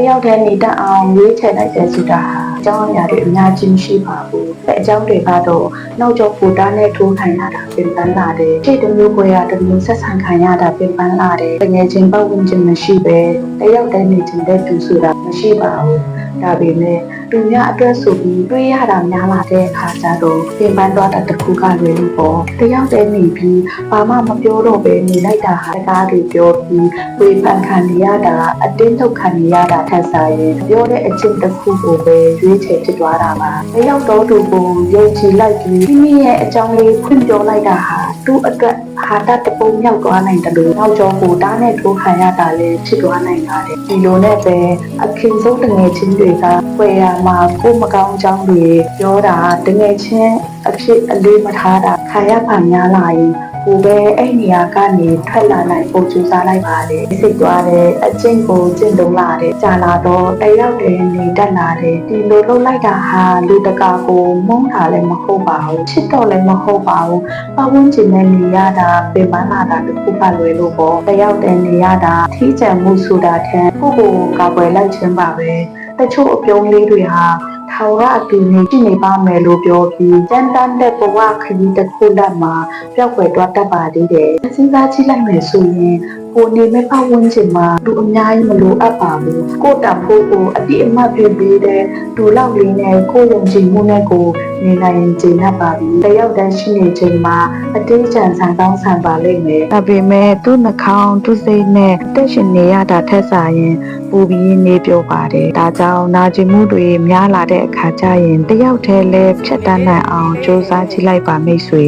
တယောက်တည်းနေတဲ့အောင်ရွေးချယ်လိုက်တဲ့ဆိုတာဟာအကြောင်းအရာတွေအများကြီးရှိပါဘူး။အကြောင်းတွေကတော့နောက်ကျောပူတာနဲ့ထိုးထိုင်ရတာပြင်ပန်းလာတယ်။စိတ်တစ်မျိုးကိုရတစ်မျိုးဆက်ဆံခံရတာပြင်ပန်းလာတယ်။တကယ်ချင်းပတ်ဝန်းကျင်မရှိပဲတယောက်တည်းနေချင်တဲ့သူဆိုတာမရှိပါဘူး။ဒါပေမဲ့သူများအတွက်ဆိုပြီးတွေးရတာများလာတဲ့အခါကျတော့ပြင်ပန်းသွားတဲ့တစ်ခုကလွယ်လို့ပေါ့။တယောက်တည်းနေပြီးဘာမှမပြောတော့ပဲနေလိုက်တာဟာတကားတွေပြောပြီးဝေဖန်ခံရတာအတင်းထုတ်ခံရတာထက်စားရင်ပြောတဲ့အချင်းတစ်ခုကိုပဲရွေးချယ်ဖြစ်သွားတာပါ။တယောက်တော့သူကိုယုံကြည်လိုက်ပြီးမိမိရဲ့အကြောင်းလေးဖွင့်ပြောလိုက်တာဟာသူ့အတွက်ဟာတတပုံမြောက်သွားနိုင်တယ်လို့နောက်ကျောကိုတားနဲ့ထိုးခံရတာလည်းဖြစ်သွားနိုင်ပါတယ်။ဒီလိုနဲ့ပဲအခင်းဆုံးတငယ်ချင်းတွေကဖွယ်ရမှာကိုမကောင်းကြောင်းတွေပြောတာတငယ်ချင်းအဖြစ်အလေးမထားတာခံရပါများလာရင်ကိုပဲအဲ့နေရာကနေထွက်လာနိုင်ဖို့ကြိုးစားလိုက်ပါလေစိတ်သွားတဲ့အကျင့်ကိုကျင့်သုံးလာတဲ့ကြာလာတော့တယောက်တည်းနေတတ်လာတဲ့ဒီလိုလုပ်လိုက်တာဟာလူတကာကိုမုန်းတာလည်းမဟုတ်ပါဘူးချစ်တော့လည်းမဟုတ်ပါဘူးပတ်ဝန်းကျင်နဲ့နေရတာပြင်ပန်းလာတာတစ်ခုကလွယ်လို့ပေါ့တယောက်တည်းနေရတာထီးကျန်မှုဆိုတာထက်ကိုယ့်ကိုကာကွယ်လိုက်ခြင်းပါပဲတချို့အပြုံးလေးတွေဟာထာဝရအတူနေကြည့်နေပါမယ်လို့ပြောပြီးတန်တန်တဲ့ဘဝခရီးတစ်ခုလက်မှာပျောက်ကွယ်သွားတတ်ပါသေးတယ်။စဉ်းစားကြည့်လိုက်မယ်ဆိုရင်ကိုနေမဲ့ပတ်ဝန်းကျင်မှာလူအများကြီးမလိုအပ်ပါဘူး။ကိုတန်ဖို့ကိုအတိအမှတ်ဖြစ်ပြီးတဲ့လူလောက်လေးနဲ့ကိုယုံကြည်မှုနဲ့ကိုနေနိုင်ရင်ကျေနပ်ပါပြီ။တယောက်တည်းရှိနေချိန်မှာအတင်းကြံဆန်ကောင်းဆန်ပါလိမ့်မယ်။ဒါပေမဲ့သူ့နှာခေါင်းသူ့စိတ်နဲ့တက်ရှင်နေရတာထက်စာရင်ပူပြီးနေပြောပါတယ်။ဒါကြောင့်နာကျင်မှုတွေများလာတဲ့အခါကျရင်တယောက်တည်းလည်းဖြတ်တန်းနိုင်အောင်စူးစမ်းကြည့်လိုက်ပါမိတ်ဆွေ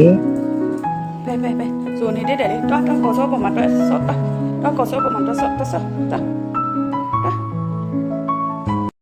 ပဲဆိုနေတယ်လေတော့ကောစောပေါ်မှာတော့ဆော့တော့ကောစောပေါ်မှာတော့ဆော့